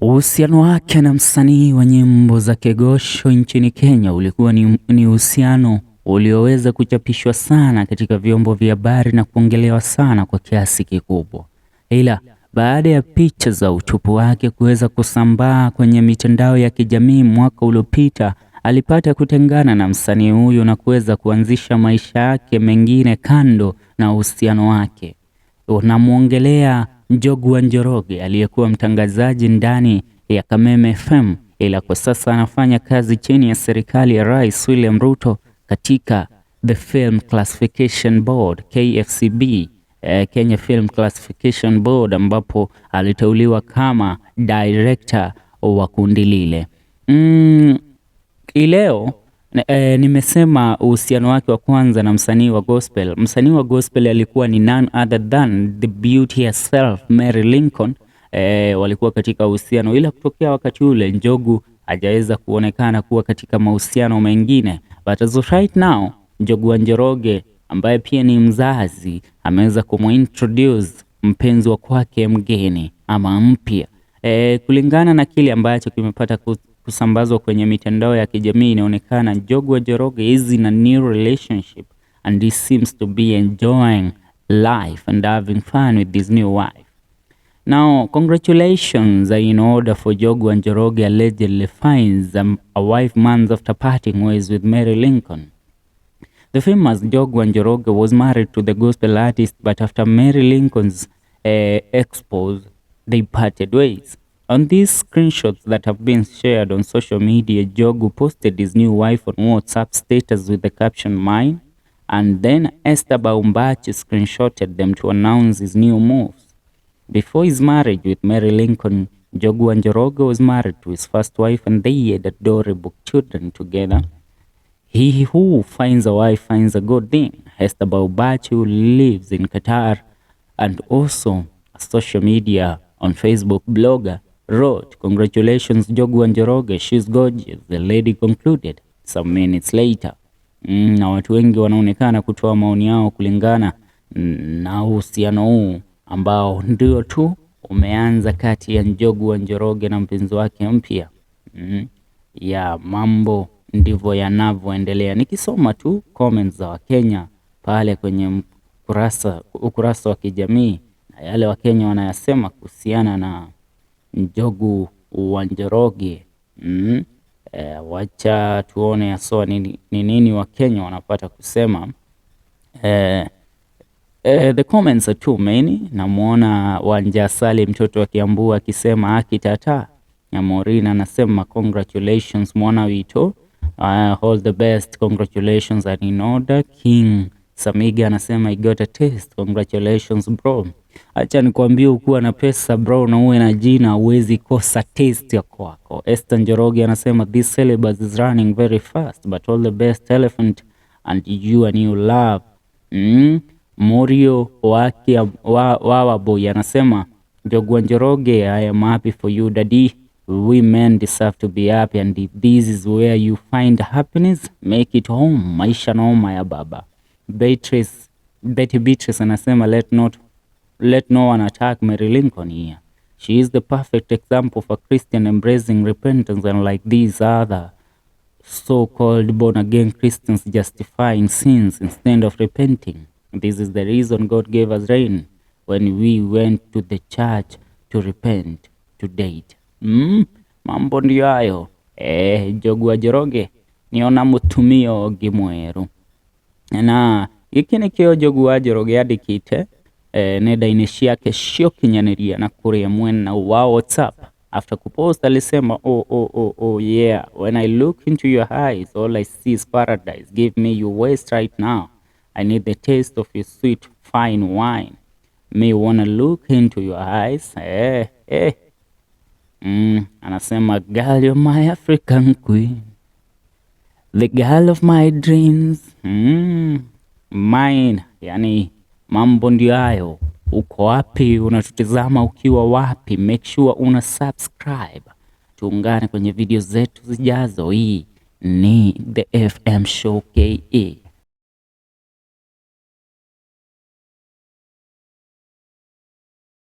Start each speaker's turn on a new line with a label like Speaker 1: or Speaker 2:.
Speaker 1: Uhusiano wake na msanii wa nyimbo za kegosho nchini Kenya ulikuwa ni uhusiano ulioweza kuchapishwa sana katika vyombo vya habari na kuongelewa sana kwa kiasi kikubwa. Ila baada ya picha za utupu wake kuweza kusambaa kwenye mitandao ya kijamii mwaka uliopita, alipata kutengana na msanii huyo na kuweza kuanzisha maisha yake mengine kando na uhusiano wake. Unamwongelea Njogu wa Njoroge aliyekuwa mtangazaji ndani ya Kameme FM, ila kwa sasa anafanya kazi chini ya serikali ya Rais William Ruto katika the Film Classification Board KFCB, Kenya Film Classification Board, ambapo aliteuliwa kama director wa kundi lile. Leo nimesema uhusiano wake wa kwanza na msanii wa gospel. Msanii wa gospel alikuwa ni none other than the beauty herself, Mary LICOLN. Walikuwa katika uhusiano, ila kutokea wakati ule Njogu hajaweza kuonekana kuwa katika mahusiano mengine, but as of right now Njogu wa Njoroge ambaye pia ni mzazi ameweza kumintroduce mpenzi wa kwake mgeni ama mpya. Kulingana na kile ambacho kimepata kusambazwa kwenye mitandao ya kijamii, inaonekana Njogu wa Njoroge is in a new relationship and he seems to be enjoying life and having fun with his new wife. Now, congratulations are in order for Njogu wa Njoroge allegedly finds a wife months after parting ways with Mary LICOLN. The famous Njogu wa Njoroge was married to the gospel artist, but after Mary LICOLN's expose, they parted ways. On these screenshots that have been shared on social media, Njogu posted his new wife on WhatsApp status with the caption "Mine," and then Esther Baumbachi screenshotted them to announce his new moves. Before his marriage with Mary LICOLN, Njogu wa Njoroge was married to his first wife and they had adorable children together. He who finds a wife finds a good thing. Esther Baumbachi, who lives in Qatar and also a social media on Facebook blogger, wrote, "Congratulations Njogu wa Njoroge, she's gorgeous," the lady concluded some minutes later. Na watu wengi wanaonekana kutoa maoni yao kulingana na uhusiano huu ambao ndio tu umeanza kati ya Njogu wa Njoroge na mpenzi wake mpya. Ya mambo ndivyo yanavyoendelea. Nikisoma tu comments za Wakenya pale kwenye ukurasa wa kijamii na yale Wakenya wanayasema kuhusiana na Njogu wa Njoroge. Wacha tuone asoa ni nini Wakenya wanapata kusema. The comments are too many. Namuona Wanjasali mtoto wa Kiambu akisema haki tata. Nyamorina anasema congratulations mwana wito, all the best, congratulations are in order. King Samiga anasema I got a taste, congratulations bro. Acha nikwambie, ukuwa na pesa bro na uwe na jina uwezi kosa taste ya kwako. Esther Njoroge anasema this syllabus is running very fast but all the best elephant and you a new love. Morio wake wawa boy anasema Njogu wa Njoroge, I am happy for you daddy. We men deserve to be happy and if this is where you find happiness, make it home. Maisha noma ya baba. Betty Beatrice anasema let no one attack Mary LICOLN here. She is the perfect example of a Christian embracing repentance, unlike these other so-called born-again Christians justifying sins instead of repenting. This is the reason God gave us rain when we went to the church to repent to date. Mambo ndio hayo. Njogu wa Njoroge niona mutumio gimweru na iki nikio Njogu wa Njoroge yandikite nenda-ini ciake cio kinyanĩria na kuria mwena wa WhatsApp. After kupost alisema oh yeah, when I look into your eyes all I see is paradise. Give me your waist right now. I need the taste of your sweet fine wine. Me wanna look into your eyes. Anasema girl you're my African queen, the girl of my dreams. Mine. Yani mambo ndio hayo. Uko wapi? Unatutazama ukiwa wapi? Make sure una subscribe. Tuungane kwenye video zetu zijazo. Hii ni The FM Show KE.